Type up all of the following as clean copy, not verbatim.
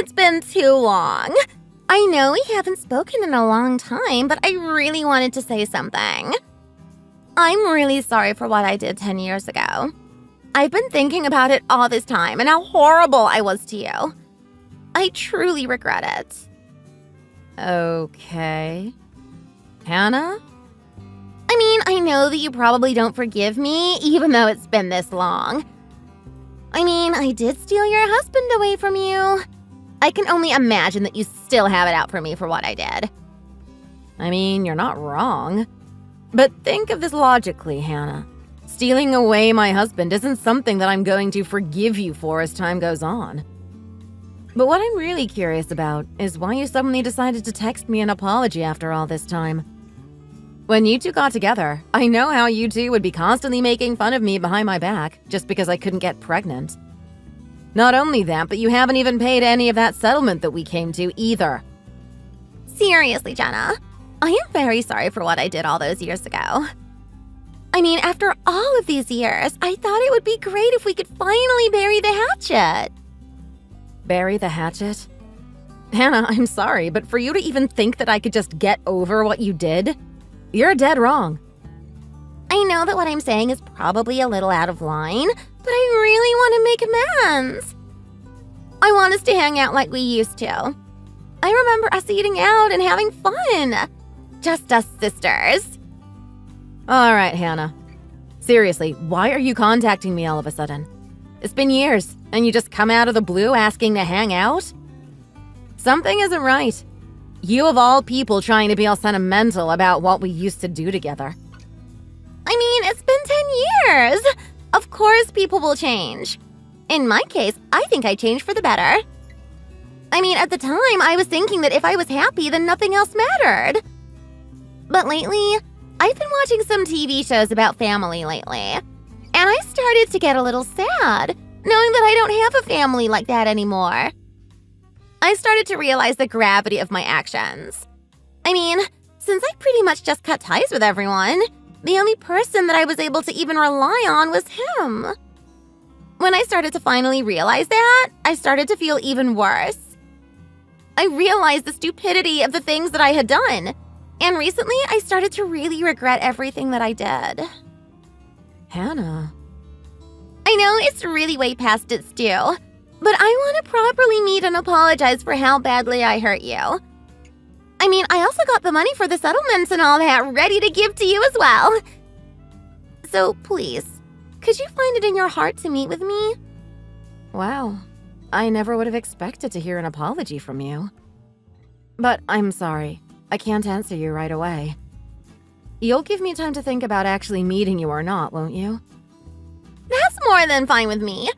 It's been too long. I know we haven't spoken in a long time, but I really wanted to say something. I'm really sorry for what I did 10 years ago. I've been thinking about it all this time and how horrible I was to you. I truly regret it. Okay. Hannah? I mean, I know that you probably don't forgive me, even though it's been this long. I mean, I did steal your husband away from you. I can only imagine that you still have it out for me for what I did. I mean, you're not wrong. But think of this logically, Hannah. Stealing away my husband isn't something that I'm going to forgive you for as time goes on. But what I'm really curious about is why you suddenly decided to text me an apology after all this time. When you two got together, I know how you two would be constantly making fun of me behind my back just because I couldn't get pregnant. Not only that, but you haven't even paid any of that settlement that we came to either. Seriously, Jenna, I am very sorry for what I did all those years ago. I mean, after all of these years, I thought it would be great if we could finally bury the hatchet. Bury the hatchet? Hannah, I'm sorry, but for you to even think that I could just get over what you did, you're dead wrong. I know that what I'm saying is probably a little out of line, but I really want to make amends. I want us to hang out like we used to. I remember us eating out and having fun. Just us sisters. All right, Hannah. Seriously, why are you contacting me all of a sudden? It's been years, and you just come out of the blue asking to hang out? Something isn't right. You of all people trying to be all sentimental about what we used to do together. I mean, it's been 10 years. Of course people will change. In my case, I think I changed for the better. I mean, at the time, I was thinking that if I was happy, then nothing else mattered. But lately, I've been watching some TV shows about family lately. And I started to get a little sad, knowing that I don't have a family like that anymore. I started to realize the gravity of my actions. I mean, since I pretty much just cut ties with everyone, the only person that I was able to even rely on was him. When I started to finally realize that, I started to feel even worse. I realized the stupidity of the things that I had done. And recently, I started to really regret everything that I did. Hannah. I know it's really way past its due, but I want to properly meet and apologize for how badly I hurt you. I mean, I also got the money for the settlements and all that ready to give to you as well. So please, could you find it in your heart to meet with me? Wow, I never would have expected to hear an apology from you. But I'm sorry, I can't answer you right away. You'll give me time to think about actually meeting you or not, won't you? That's more than fine with me.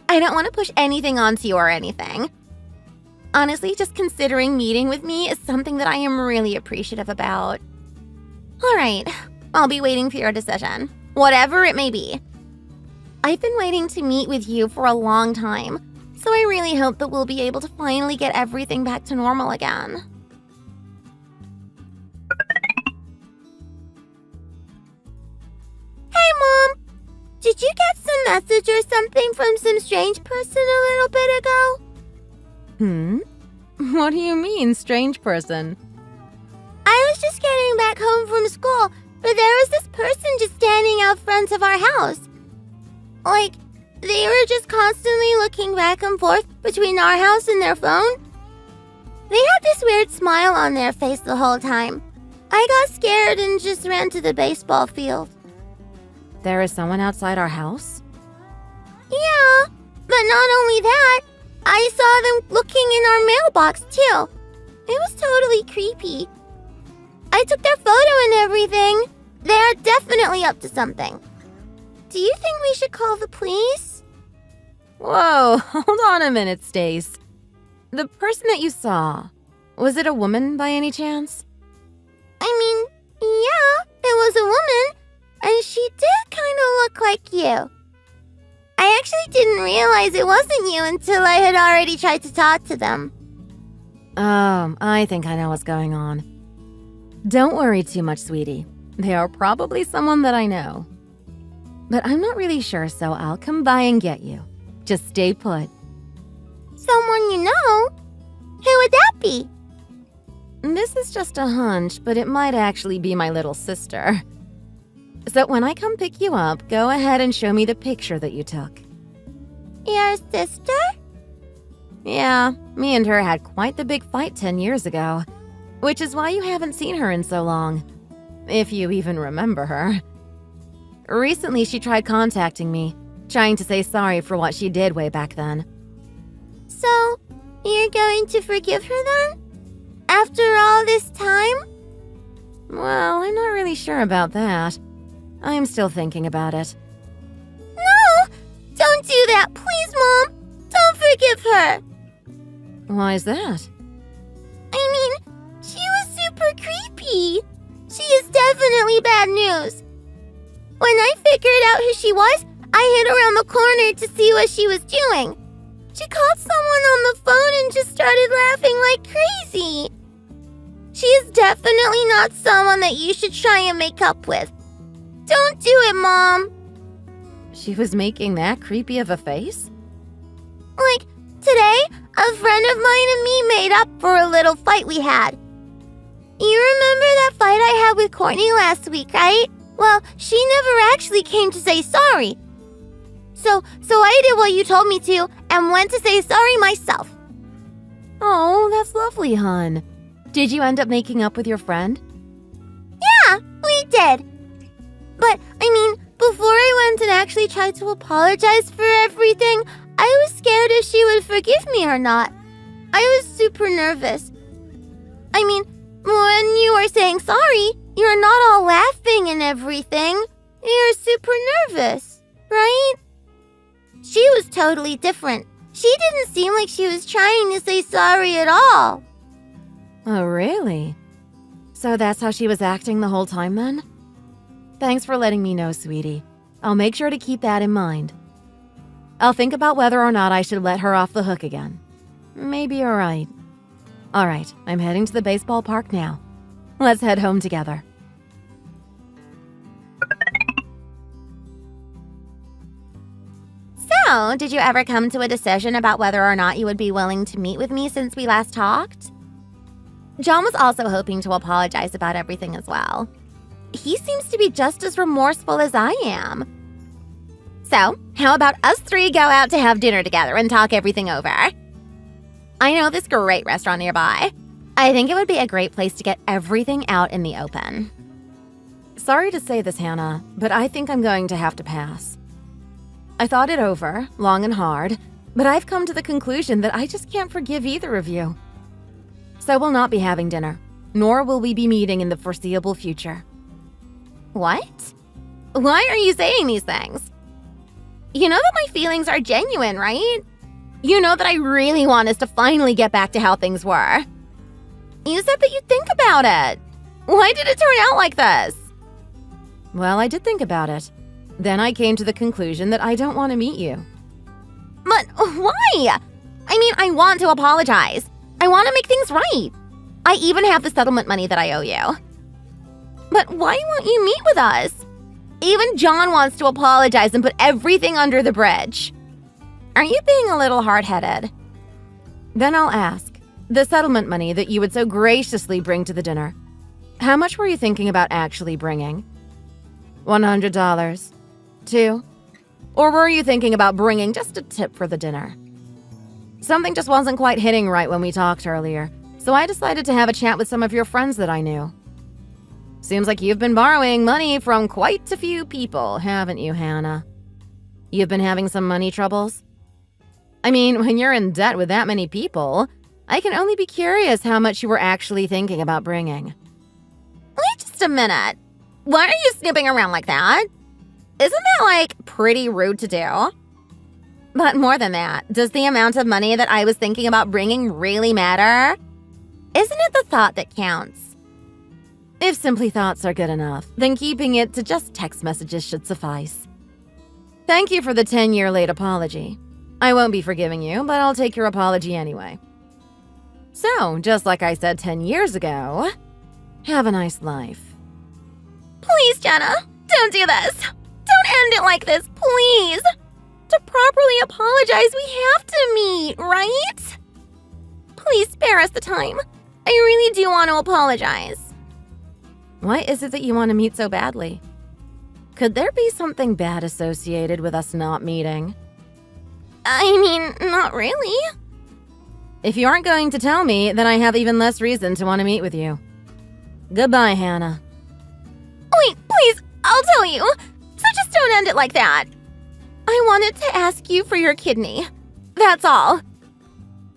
I don't want to push anything onto you or anything. Honestly, just considering meeting with me is something that I am really appreciative about. All right, I'll be waiting for your decision, whatever it may be. I've been waiting to meet with you for a long time, so I really hope that we'll be able to finally get everything back to normal again. Hey, Mom! Did you get some message or something from some strange person a little bit ago? What do you mean, strange person? I was just getting back home from school, but there was this person just standing out front of our house. Like, they were just constantly looking back and forth between our house and their phone. They had this weird smile on their face the whole time. I got scared and just ran to the baseball field. There is someone outside our house? Yeah, but not only that, I saw them looking in our mailbox too. It was totally creepy. I took their photo and everything. They're definitely up to something. Do you think we should call the police? Whoa, hold on a minute, Stace. The person that you saw, was it a woman by any chance? I mean, yeah, it was a woman, and she did kind of look like you. I actually didn't realize it wasn't you until I had already tried to talk to them. Oh, I think I know what's going on. Don't worry too much, sweetie. They are probably someone that I know. But I'm not really sure, so I'll come by and get you. Just stay put. Someone you know? Who would that be? This is just a hunch, but it might actually be my little sister. So when I come pick you up, go ahead and show me the picture that you took. Your sister? Yeah, me and her had quite the big fight 10 years ago, which is why you haven't seen her in so long, if you even remember her. Recently, she tried contacting me, trying to say sorry for what she did way back then. So, you're going to forgive her then? After all this time? Well, I'm not really sure about that. I'm still thinking about it. No! Don't do that, please, Mom! Don't forgive her! Why is that? I mean, she was super creepy. She is definitely bad news. When I figured out who she was, I hid around the corner to see what she was doing. She called someone on the phone and just started laughing like crazy. She is definitely not someone that you should try and make up with. Don't do it, Mom. She was making that creepy of a face? Like, today, a friend of mine and me made up for a little fight we had. You remember that fight I had with Courtney last week, right? Well, she never actually came to say sorry. So I did what you told me to and went to say sorry myself. Oh, that's lovely, hon. Did you end up making up with your friend? Yeah, we did. But, I mean, before I went and actually tried to apologize for everything, I was scared if she would forgive me or not. I was super nervous. I mean, when you were saying sorry, you're not all laughing and everything. You're super nervous, right? She was totally different. She didn't seem like she was trying to say sorry at all. Oh, really? So that's how she was acting the whole time then? Thanks for letting me know, sweetie. I'll make sure to keep that in mind. I'll think about whether or not I should let her off the hook again. Maybe you're right. All right, I'm heading to the baseball park now. Let's head home together. So, did you ever come to a decision about whether or not you would be willing to meet with me since we last talked? John was also hoping to apologize about everything as well. He seems to be just as remorseful as I am. So, how about us three go out to have dinner together and talk everything over? I know this great restaurant nearby. I think it would be a great place to get everything out in the open. Sorry to say this, Hannah, but I think I'm going to have to pass. I thought it over, long and hard, but I've come to the conclusion that I just can't forgive either of you. So we'll not be having dinner, nor will we be meeting in the foreseeable future. What? Why are you saying these things? You know that my feelings are genuine, right? You know that I really want us to finally get back to how things were. You said that you'd think about it. Why did it turn out like this? Well, I did think about it. Then I came to the conclusion that I don't want to meet you. But why? I mean, I want to apologize. I want to make things right. I even have the settlement money that I owe you. But why won't you meet with us? Even John wants to apologize and put everything under the bridge. Are you being a little hard-headed? Then I'll ask. The settlement money that you would so graciously bring to the dinner. How much were you thinking about actually bringing? $100? $2? Or were you thinking about bringing just a tip for the dinner? Something just wasn't quite hitting right when we talked earlier, so I decided to have a chat with some of your friends that I knew. Seems like you've been borrowing money from quite a few people, haven't you, Hannah? You've been having some money troubles? I mean, when you're in debt with that many people, I can only be curious how much you were actually thinking about bringing. Wait just a minute. Why are you snooping around like that? Isn't that, like, pretty rude to do? But more than that, does the amount of money that I was thinking about bringing really matter? Isn't it the thought that counts? If simply thoughts are good enough, then keeping it to just text messages should suffice. Thank you for the 10-year late apology. I won't be forgiving you, but I'll take your apology anyway. So, just like I said 10 years ago, have a nice life. Please, Jenna, don't do this. Don't end it like this, please. To properly apologize, we have to meet, right? Please spare rest of the time. I really do want to apologize. Why is it that you want to meet so badly? Could there be something bad associated with us not meeting? I mean, not really. If you aren't going to tell me, then I have even less reason to want to meet with you. Goodbye, Hannah. Wait, please, I'll tell you. So just don't end it like that. I wanted to ask you for your kidney. That's all.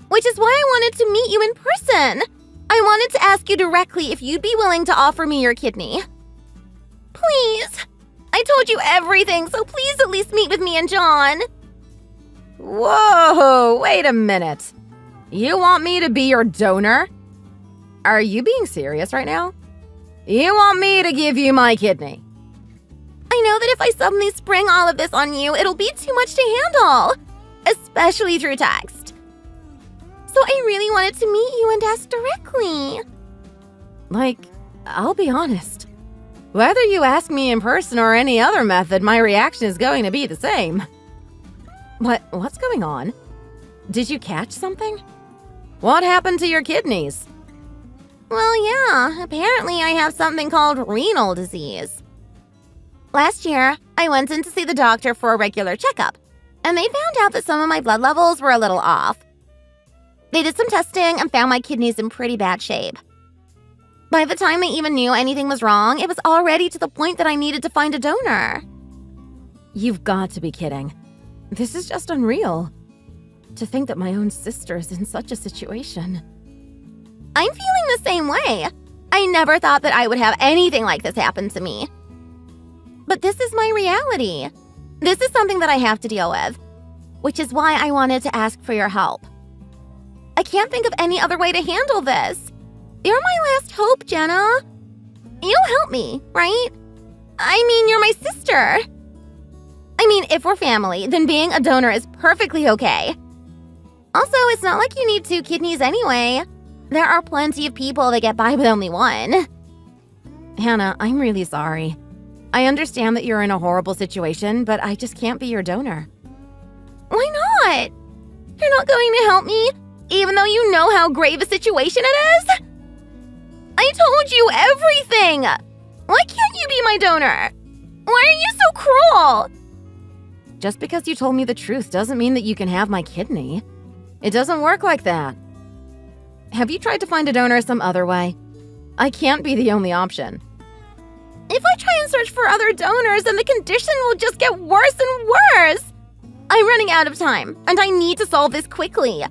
Which is why I wanted to meet you in person. I wanted to ask you directly if you'd be willing to offer me your kidney. Please. I told you everything, so please at least meet with me and John. Whoa, wait a minute. You want me to be your donor? Are you being serious right now? You want me to give you my kidney? I know that if I suddenly spring all of this on you, it'll be too much to handle, especially through text. So I really wanted to meet you and ask directly. Like, I'll be honest. Whether you ask me in person or any other method, my reaction is going to be the same. What's going on? Did you catch something? What happened to your kidneys? Well, yeah, apparently I have something called renal disease. Last year, I went in to see the doctor for a regular checkup, and they found out that some of my blood levels were a little off. They did some testing and found my kidneys in pretty bad shape. By the time they even knew anything was wrong, it was already to the point that I needed to find a donor. You've got to be kidding. This is just unreal. To think that my own sister is in such a situation. I'm feeling the same way. I never thought that I would have anything like this happen to me. But this is my reality. This is something that I have to deal with, which is why I wanted to ask for your help. I can't think of any other way to handle this. You're my last hope, Jenna. You'll help me, right? I mean, you're my sister. I mean, if we're family, then being a donor is perfectly okay. Also, it's not like you need 2 kidneys anyway. There are plenty of people that get by with only one. Hannah, I'm really sorry. I understand that you're in a horrible situation, but I just can't be your donor. Why not? You're not going to help me, even though you know how grave a situation it is? I told you everything! Why can't you be my donor? Why are you so cruel? Just because you told me the truth doesn't mean that you can have my kidney. It doesn't work like that. Have you tried to find a donor some other way? I can't be the only option. If I try and search for other donors, then the condition will just get worse and worse. I'm running out of time, and I need to solve this quickly.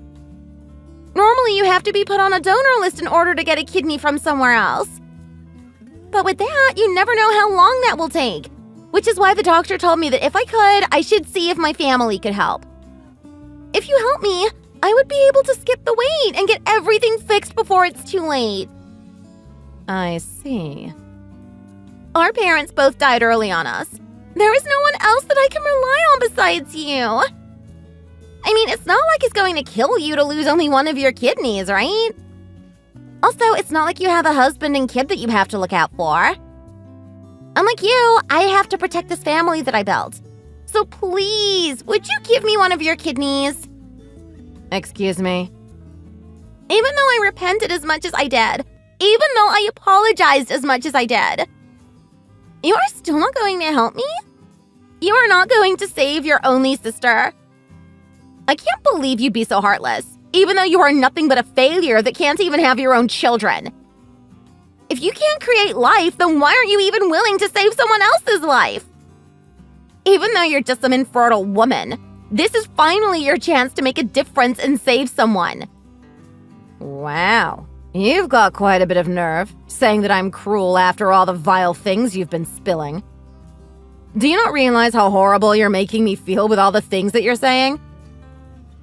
Normally, you have to be put on a donor list in order to get a kidney from somewhere else. But with that, you never know how long that will take, which is why the doctor told me that if I could, I should see if my family could help. If you help me, I would be able to skip the wait and get everything fixed before it's too late. I see. Our parents both died early on us. There is no one else that I can rely on besides you. I mean, it's not like it's going to kill you to lose only one of your kidneys, right? Also, it's not like you have a husband and kid that you have to look out for. Unlike you, I have to protect this family that I built. So please, would you give me one of your kidneys? Excuse me? Even though I repented as much as I did, even though I apologized as much as I did, you are still not going to help me? You are not going to save your only sister? I can't believe you'd be so heartless, even though you are nothing but a failure that can't even have your own children. If you can't create life, then why aren't you even willing to save someone else's life? Even though you're just some infertile woman, this is finally your chance to make a difference and save someone. Wow. You've got quite a bit of nerve, saying that I'm cruel after all the vile things you've been spilling. Do you not realize how horrible you're making me feel with all the things that you're saying?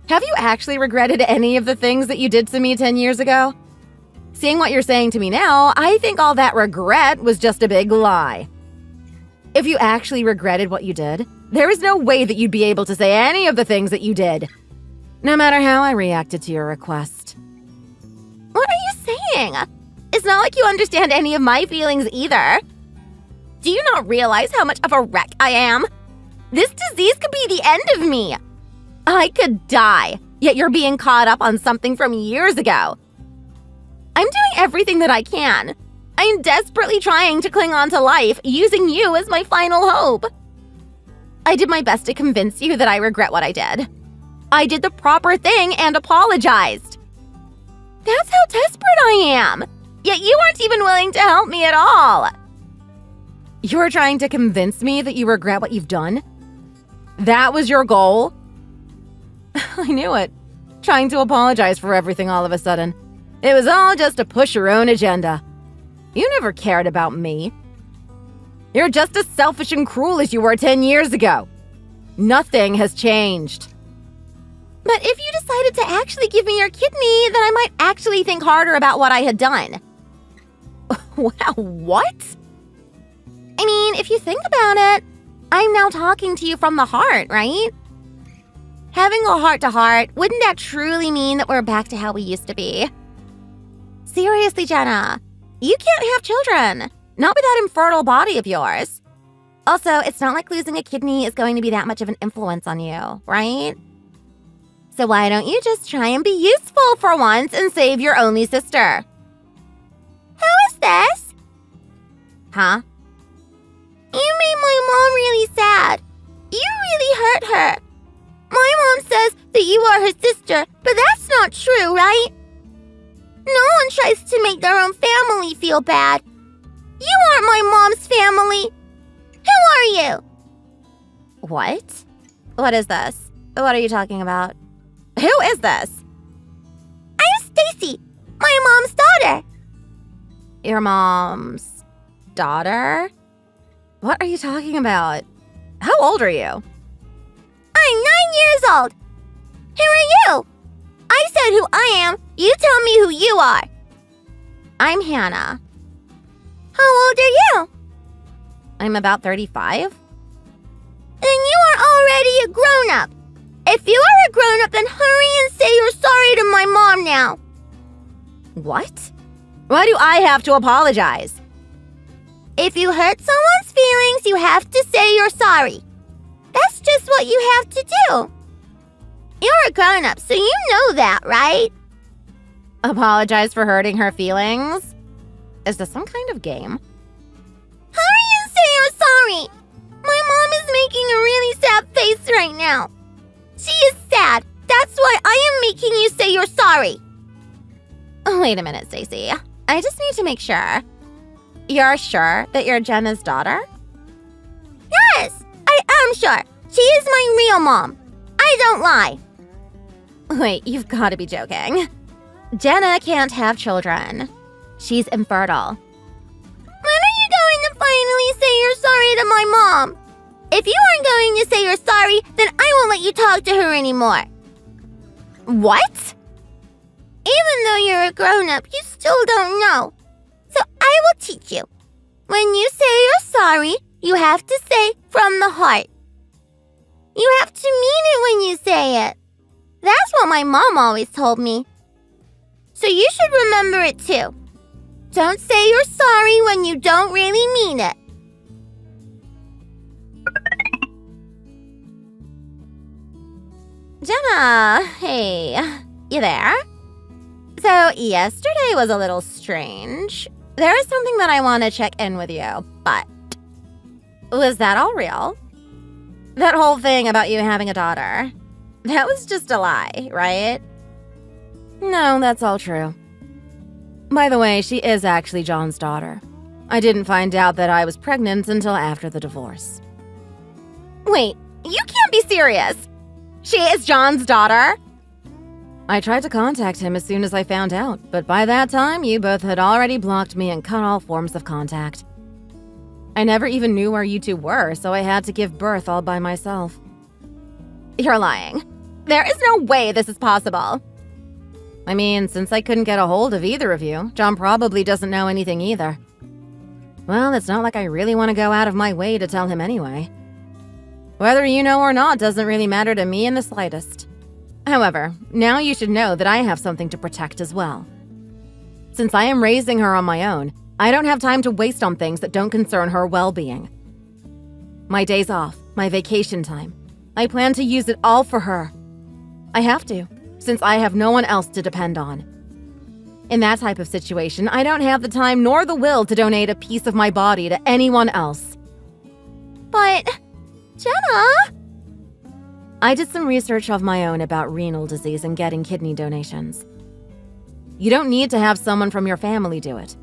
Have you actually regretted any of the things that you did to me 10 years ago? Seeing what you're saying to me now, I think all that regret was just a big lie. If you actually regretted what you did, there is no way that you'd be able to say any of the things that you did, no matter how I reacted to your request. What are you saying? It's not like you understand any of my feelings either. Do you not realize how much of a wreck I am? This disease could be the end of me. I could die, yet you're being caught up on something from years ago. I'm doing everything that I can. I'm desperately trying to cling on to life, using you as my final hope. I did my best to convince you that I regret what I did. I did the proper thing and apologized. That's how desperate I am. Yet you weren't even willing to help me at all. You're trying to convince me that you regret what you've done? That was your goal? I knew it. Trying to apologize for everything all of a sudden. It was all just to push your own agenda. You never cared about me. You're just as selfish and cruel as you were 10 years ago. Nothing has changed. But if you decided to actually give me your kidney, then I might actually think harder about what I had done. Wow, what? I mean, if you think about it, I'm now talking to you from the heart, right? Having a heart-to-heart, wouldn't that truly mean that we're back to how we used to be? Seriously, Jenna, you can't have children. Not with that infertile body of yours. Also, it's not like losing a kidney is going to be that much of an influence on you, right? So why don't you just try and be useful for once and save your only sister? Who is this? Huh? You made my mom really sad. You really hurt her. My mom says that you are her sister, but that's not true, right? No one tries to make their own family feel bad. You aren't my mom's family. Who are you? What? What is this? What are you talking about? Who is this? I'm Stacy, my mom's daughter. Your mom's daughter? What are you talking about? How old are you? I'm 9 years old. Who are you? I said who I am. You tell me who you are. I'm Hannah. How old are you? I'm about 35. Then you are already a grown-up. If you are a grown-up, then hurry and say you're sorry to my mom now. What? Why do I have to apologize? If you hurt someone's feelings, you have to say you're sorry. That's just what you have to do. You're a grown-up, so you know that, right? Apologize for hurting her feelings? Is this some kind of game? Hurry and say you're sorry. My mom is making a really sad face right now. She is sad. That's why I am making you say you're sorry. Wait a minute, Stacy. I just need to make sure. You're sure that you're Jenna's daughter? Yes, I am sure. She is my real mom. I don't lie. Wait, you've got to be joking. Jenna can't have children. She's infertile. When are you going to finally say you're sorry to my mom? If you aren't going to say you're sorry, then I won't let you talk to her anymore. What? Even though you're a grown-up, you still don't know. So I will teach you. When you say you're sorry, you have to say from the heart. You have to mean it when you say it. That's what my mom always told me. So you should remember it too. Don't say you're sorry when you don't really mean it. Jenna, hey, you there? So yesterday was a little strange. There is something that I want to check in with you, but was that all real? That whole thing about you having a daughter, that was just a lie, right? No, that's all true. By the way, she is actually John's daughter. I didn't find out that I was pregnant until after the divorce. Wait, you can't be serious! She is John's daughter? I tried to contact him as soon as I found out, but by that time, you both had already blocked me and cut all forms of contact. I never even knew where you two were, so I had to give birth all by myself. You're lying. There is no way this is possible. I mean, since I couldn't get a hold of either of you, John probably doesn't know anything either. Well, it's not like I really want to go out of my way to tell him anyway. Whether you know or not doesn't really matter to me in the slightest. However, now you should know that I have something to protect as well. Since I am raising her on my own, I don't have time to waste on things that don't concern her well-being. My days off, my vacation time, I plan to use it all for her. I have to, since I have no one else to depend on. In that type of situation, I don't have the time nor the will to donate a piece of my body to anyone else. But, Jenna… I did some research of my own about renal disease and getting kidney donations. You don't need to have someone from your family do it.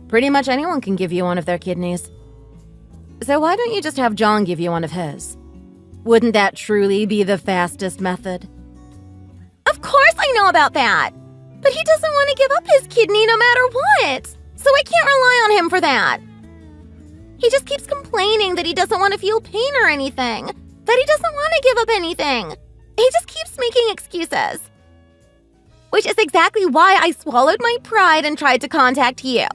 Pretty much anyone can give you one of their kidneys. So why don't you just have John give you one of his? Wouldn't that truly be the fastest method? Of course I know about that! But he doesn't want to give up his kidney no matter what! So I can't rely on him for that! He just keeps complaining that he doesn't want to feel pain or anything, that he doesn't want to give up anything. He just keeps making excuses. Which is exactly why I swallowed my pride and tried to contact you.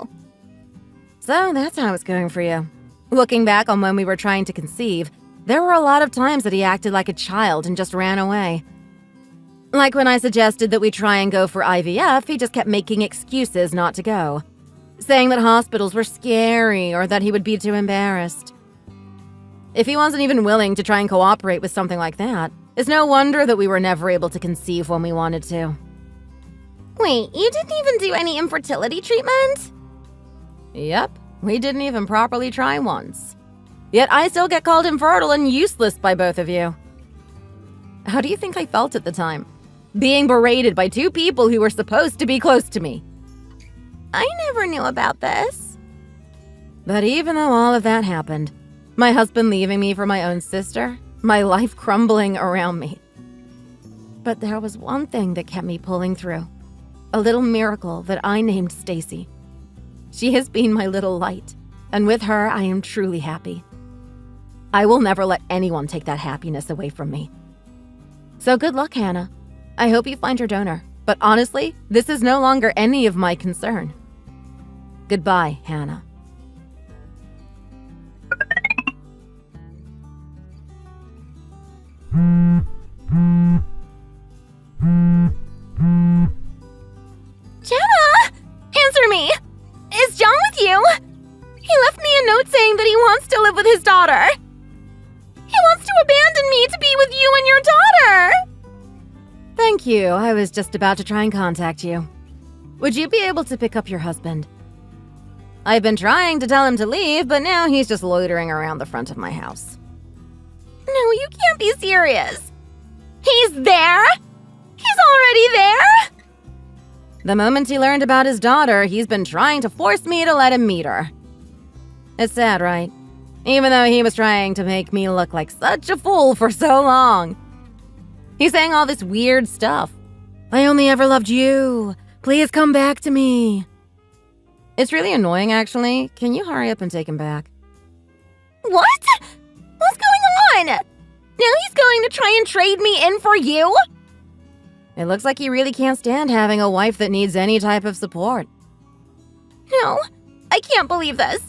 So that's how it's going for you. Looking back on when we were trying to conceive, there were a lot of times that he acted like a child and just ran away. Like when I suggested that we try and go for IVF, he just kept making excuses not to go, saying that hospitals were scary or that he would be too embarrassed. If he wasn't even willing to try and cooperate with something like that, it's no wonder that we were never able to conceive when we wanted to. Wait, you didn't even do any infertility treatment? Yep, we didn't even properly try once. Yet I still get called infertile and useless by both of you. How do you think I felt at the time? Being berated by two people who were supposed to be close to me. I never knew about this. But even though all of that happened, my husband leaving me for my own sister, my life crumbling around me. But there was one thing that kept me pulling through. A little miracle that I named Stacy. She has been my little light, and with her I am truly happy. I will never let anyone take that happiness away from me. So good luck, Hannah. I hope you find your donor, but honestly, this is no longer any of my concern. Goodbye, Hannah. Jenna! Answer me! Is John with you? He left me a note saying that he wants to live with his daughter. He wants to abandon me to be with you and your daughter! Thank you. I was just about to try and contact you. Would you be able to pick up your husband? I've been trying to tell him to leave, but now he's just loitering around the front of my house. No, you can't be serious. He's there? He's already there? The moment he learned about his daughter, he's been trying to force me to let him meet her. It's sad, right? Even though he was trying to make me look like such a fool for so long. He's saying all this weird stuff. I only ever loved you. Please come back to me. It's really annoying, actually. Can you hurry up and take him back? What? What's going on? Now he's going to try and trade me in for you? It looks like he really can't stand having a wife that needs any type of support. No, I can't believe this.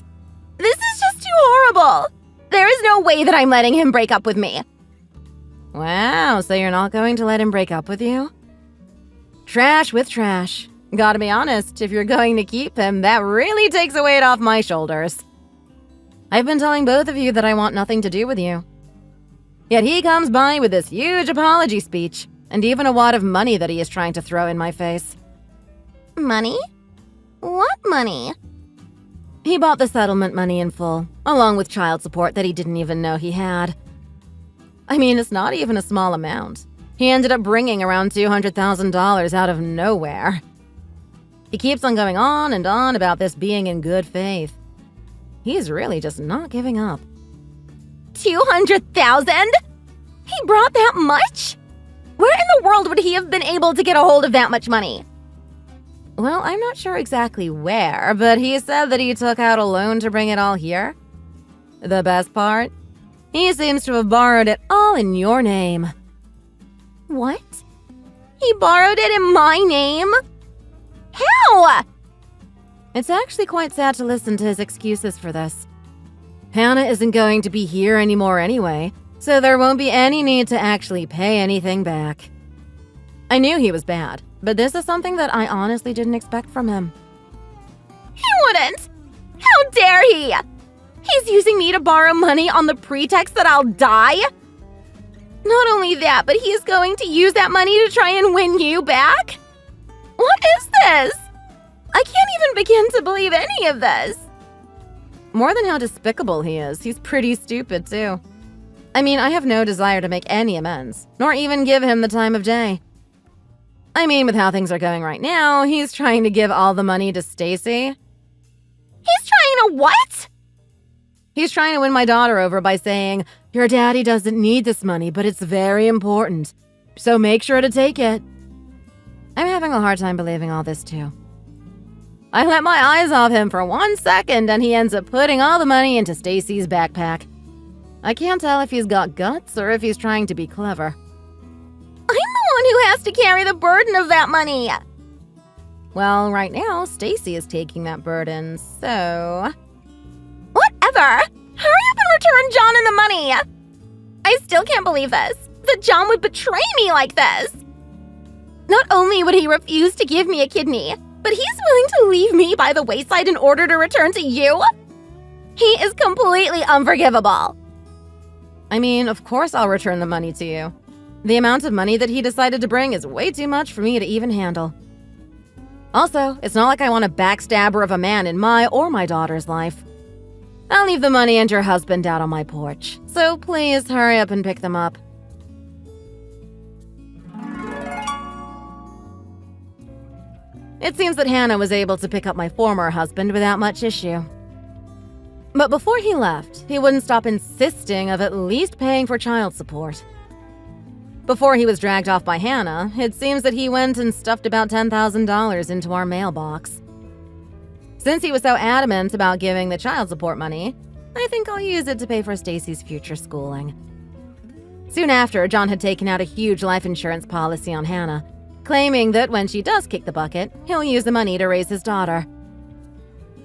This is just too horrible. There is no way that I'm letting him break up with me. Wow, so you're not going to let him break up with you? Trash with trash. Gotta be honest, if you're going to keep him, that really takes a weight off my shoulders. I've been telling both of you that I want nothing to do with you. Yet he comes by with this huge apology speech, and even a wad of money that he is trying to throw in my face. Money? What money? He bought the settlement money in full, along with child support that he didn't even know he had. I mean, it's not even a small amount. He ended up bringing around $200,000 out of nowhere. He keeps on going on and on about this being in good faith. He's really just not giving up. 200,000? He brought that much? Where in the world would he have been able to get a hold of that much money? Well, I'm not sure exactly where, but he said that he took out a loan to bring it all here. The best part? He seems to have borrowed it all in your name. What? He borrowed it in my name? How? It's actually quite sad to listen to his excuses for this. Hannah isn't going to be here anymore anyway, so there won't be any need to actually pay anything back. I knew he was bad, but this is something that I honestly didn't expect from him. He wouldn't! How dare he! He's using me to borrow money on the pretext that I'll die? Not only that, but he is going to use that money to try and win you back? What is this? I can't even begin to believe any of this. More than how despicable he is, he's pretty stupid too. I mean, I have no desire to make any amends, nor even give him the time of day. I mean, with how things are going right now, he's trying to give all the money to Stacy. He's trying to what? He's trying to win my daughter over by saying, "Your daddy doesn't need this money, but it's very important, so make sure to take it." I'm having a hard time believing all this too. I let my eyes off him for 1 second and he ends up putting all the money into Stacy's backpack. I can't tell if he's got guts or if he's trying to be clever. I'm the one who has to carry the burden of that money. Well, right now, Stacy is taking that burden, so... Whatever! Hurry up and return John and the money! I still can't believe this, that John would betray me like this. Not only would he refuse to give me a kidney, but he's willing to leave me by the wayside in order to return to you? He is completely unforgivable. I mean, of course I'll return the money to you. The amount of money that he decided to bring is way too much for me to even handle. Also, it's not like I want a backstabber of a man in my or my daughter's life. I'll leave the money and your husband out on my porch, so please hurry up and pick them up. It seems that Hannah was able to pick up my former husband without much issue. But before he left, he wouldn't stop insisting of at least paying for child support. Before he was dragged off by Hannah, it seems that he went and stuffed about $10,000 into our mailbox. Since he was so adamant about giving the child support money, I think I'll use it to pay for Stacy's future schooling. Soon after, John had taken out a huge life insurance policy on Hannah, claiming that when she does kick the bucket, he'll use the money to raise his daughter.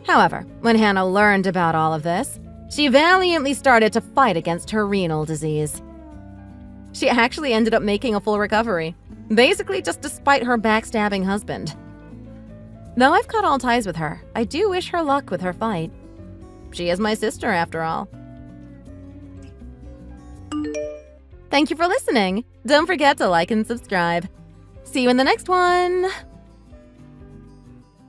However, when Hannah learned about all of this, she valiantly started to fight against her renal disease. She actually ended up making a full recovery, basically just despite her backstabbing husband. Though I've cut all ties with her, I do wish her luck with her fight. She is my sister, after all. Thank you for listening. Don't forget to like and subscribe. See you in the next one.